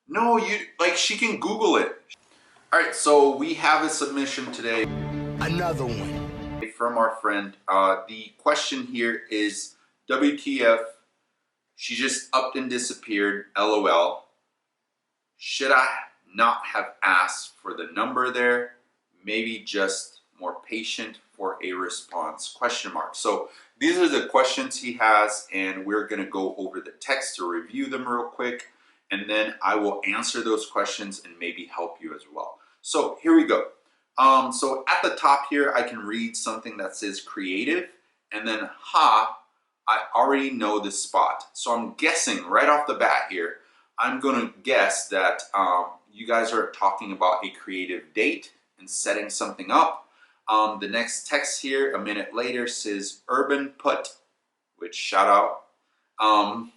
No, she can Google it. All right, so we have a submission today. Another one. From our friend. The question here is WTF, she just upped and disappeared, LOL. Should I not have asked for the number there? Maybe just more patient for a response, question mark. So these are the questions he has, and we're gonna go over the text to review them real quick, and then I will answer those questions and maybe help you as well. So here we go. So at the top here, I can read something that says creative, and then ha, I already know this spot. So I'm guessing right off the bat here, I'm gonna guess that you guys are talking about a creative date and setting something up. The next text here, a minute later, says urban put, which shout out.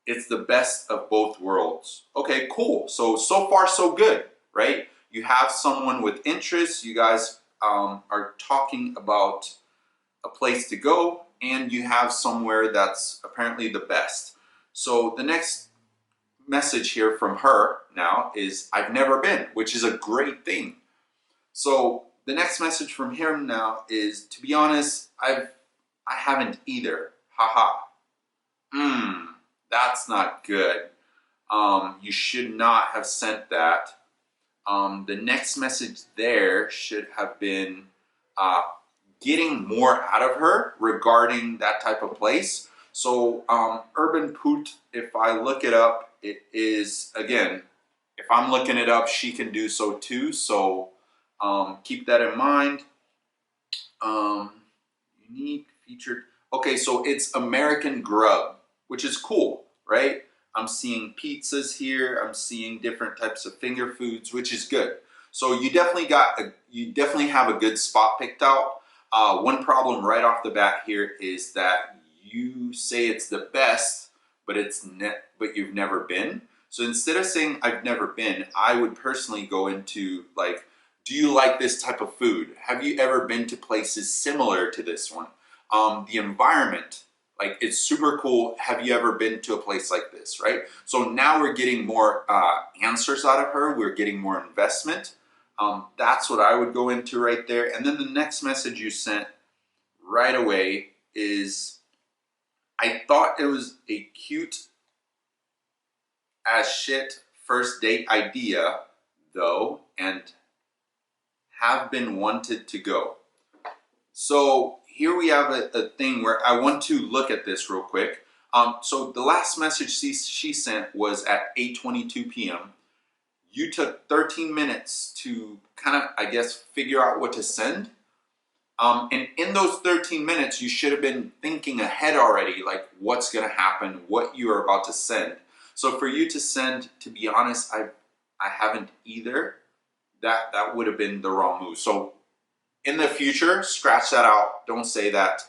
It's the best of both worlds. Okay, cool. So far so good, right? You have someone with interest, you guys are talking about a place to go, and you have somewhere that's apparently the best. So the next message here from her now is I've never been, which is a great thing. So the next message from him now is, to be honest, I haven't either. Haha. That's not good. You should not have sent that. The next message there should have been getting more out of her regarding that type of place. So urban poot, if I look it up, it is, again, if I'm looking it up, she can do so too. So keep that in mind. Unique, featured. Okay, so it's American grub, which is cool, right? I'm seeing pizzas here. I'm seeing different types of finger foods, which is good. So you definitely have a good spot picked out. One problem right off the bat here is that you say it's the best, but but you've never been. So instead of saying I've never been, I would personally go into like, do you like this type of food? Have you ever been to places similar to this one? The environment, like, it's super cool. Have you ever been to a place like this, right? So now we're getting more answers out of her. We're getting more investment. That's what I would go into right there. And then the next message you sent right away is, I thought it was a cute as shit first date idea, though, and have been wanted to go. So here we have a thing where I want to look at this real quick. So the last message she sent was at 8:22 p.m. You took 13 minutes to kind of, I guess, figure out what to send. And in those 13 minutes, you should have been thinking ahead already, like what's going to happen, what you are about to send. So for you to send, to be honest, I haven't either. That would have been the wrong move. So in the future, scratch that out. Don't say that.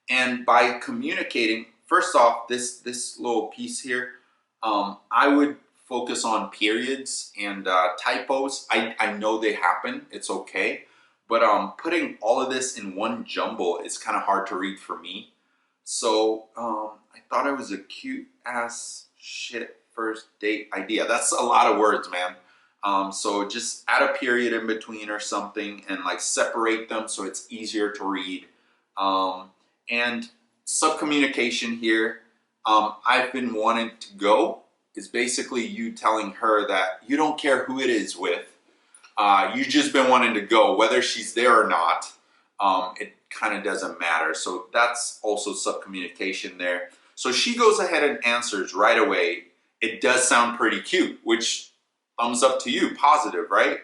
And by communicating, first off, this little piece here, I would focus on periods and typos. I know they happen. It's okay. But putting all of this in one jumble is kind of hard to read for me. So I thought it was a cute ass shit first date idea. That's a lot of words, man. So just add a period in between or something and like separate them so it's easier to read. And subcommunication here, I've been wanting to go, is basically you telling her that you don't care who it is with. You've just been wanting to go, whether she's there or not. It kind of doesn't matter. So that's also subcommunication there. So she goes ahead and answers right away. It does sound pretty cute, which thumbs up to you, positive, right?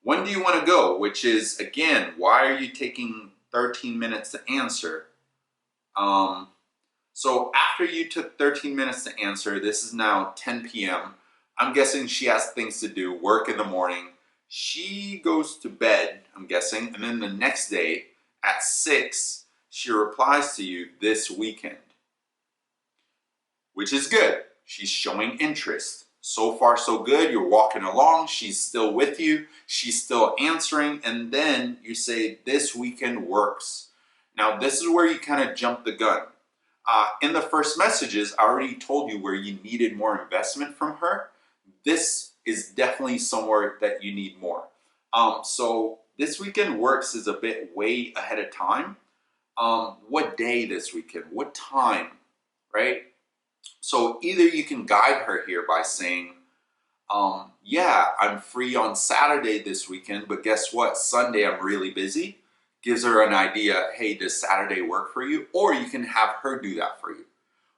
When do you want to go? Which is, again, why are you taking 13 minutes to answer? So after you took 13 minutes to answer, this is now 10 p.m. I'm guessing she has things to do, work in the morning. She goes to bed, I'm guessing, and then the next day at 6, she replies to you, this weekend. Which is good. She's showing interest. So far, so good. You're walking along. She's still with you. She's still answering. And then you say, this weekend works. Now, this is where you kind of jump the gun. In the first messages, I already told you where you needed more investment from her. This is definitely somewhere that you need more. So this weekend works is a bit way ahead of time. What day this weekend? What time? Right? So either you can guide her here by saying, yeah, I'm free on Saturday this weekend, but guess what? Sunday I'm really busy. Gives her an idea, hey, does Saturday work for you? Or you can have her do that for you.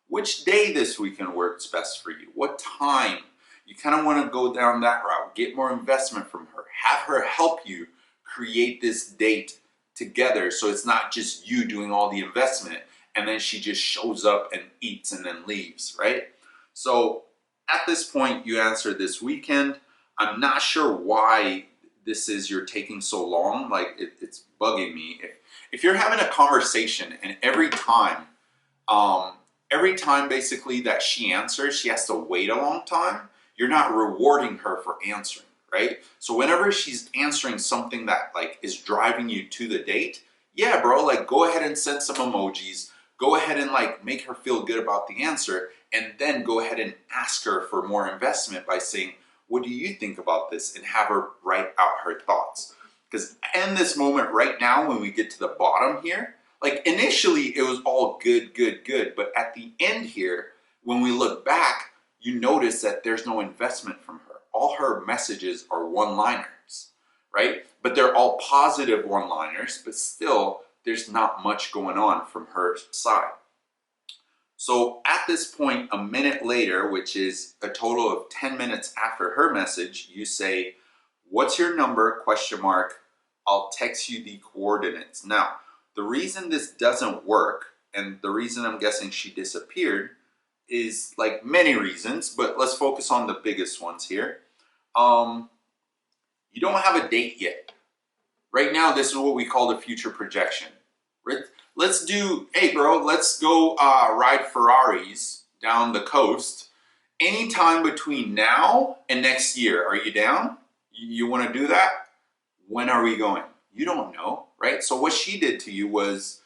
Which day this weekend works best for you? What time? You kind of want to go down that route, get more investment from her, have her help you create this date together so it's not just you doing all the investment and then she just shows up and eats and then leaves, right? So at this point, you answer this weekend. I'm not sure why this is you're taking so long. Like it's bugging me. If you're having a conversation and every time basically that she answers, she has to wait a long time, you're not rewarding her for answering, right? So whenever she's answering something that like is driving you to the date, yeah, bro, like go ahead and send some emojis, go ahead and like make her feel good about the answer, and then go ahead and ask her for more investment by saying, what do you think about this? And have her write out her thoughts. Because in this moment right now, when we get to the bottom here, like initially it was all good, good, good. But at the end here, when we look back, you notice that there's no investment from her. All her messages are one-liners, right? But they're all positive one-liners, but still there's not much going on from her side. So at this point, a minute later, which is a total of 10 minutes after her message, you say, what's your number, question mark, I'll text you the coordinates. Now, the reason this doesn't work, and the reason I'm guessing she disappeared, is like many reasons, but let's focus on the biggest ones here. You don't have a date yet. Right now, this is what we call the future projection. Let's do, hey bro, let's go ride Ferraris down the coast anytime between now and next year. Are you down? You want to do that? When are we going? You don't know, right? So what she did to you was,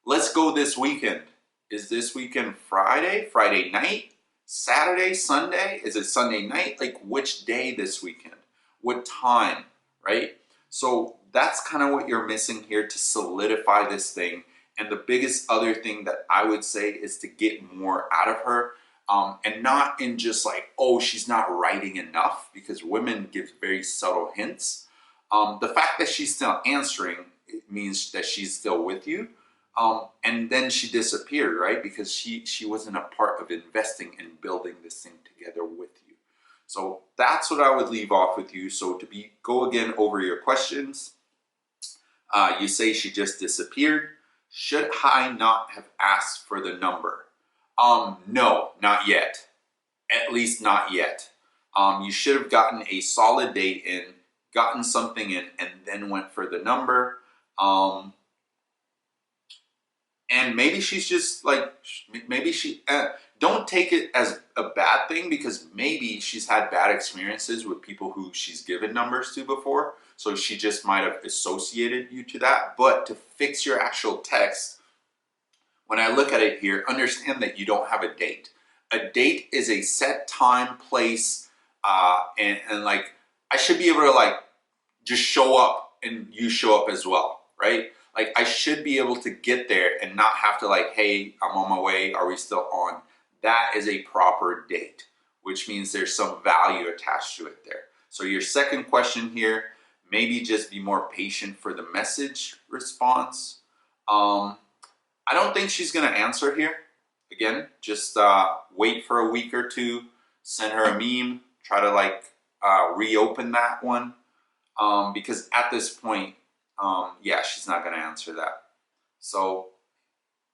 let's go this weekend. Is this weekend Friday, Friday night, Saturday, Sunday? Is it Sunday night? Like which day this weekend? What time, right? So that's kind of what you're missing here to solidify this thing. And the biggest other thing that I would say is to get more out of her, and not in just like, oh, she's not writing enough, because women give very subtle hints. The fact that she's still answering, it means that she's still with you. And then she disappeared, right? Because she wasn't a part of investing and building this thing together with you. So that's what I would leave off with you. So go again over your questions. You say she just disappeared. Should I not have asked for the number? No, not yet. At least not yet. You should have gotten a solid date in, gotten something in, and then went for the number. And maybe she's just like, maybe she, don't take it as a bad thing, because maybe she's had bad experiences with people who she's given numbers to before. So she just might have associated you to that. But to fix your actual text, when I look at it here, understand that you don't have a date. A date is a set time, place, and like, I should be able to like just show up and you show up as well, right? Like I should be able to get there and not have to like, hey, I'm on my way, are we still on? That is a proper date, which means there's some value attached to it there. So your second question here, maybe just be more patient for the message response. I don't think she's gonna answer here. Again, just wait for a week or two, send her a meme, try to like reopen that one. Because at this point, yeah, she's not gonna answer that. So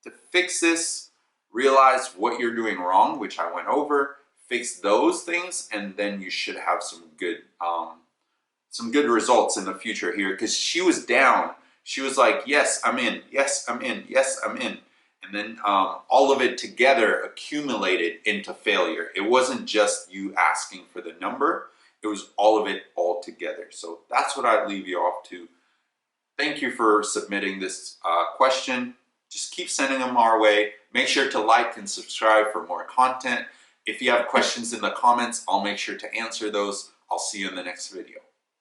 to fix this, realize what you're doing wrong, which I went over, fix those things, and then you should have some good results in the future here. Because she was down. She was like, yes, I'm in. Yes, I'm in. Yes, I'm in. And then all of it together accumulated into failure. It wasn't just you asking for the number. It was all of it all together. So that's what I'd leave you off to. Thank you for submitting this question. Just keep sending them our way. Make sure to like and subscribe for more content. If you have questions in the comments, I'll make sure to answer those. I'll see you in the next video.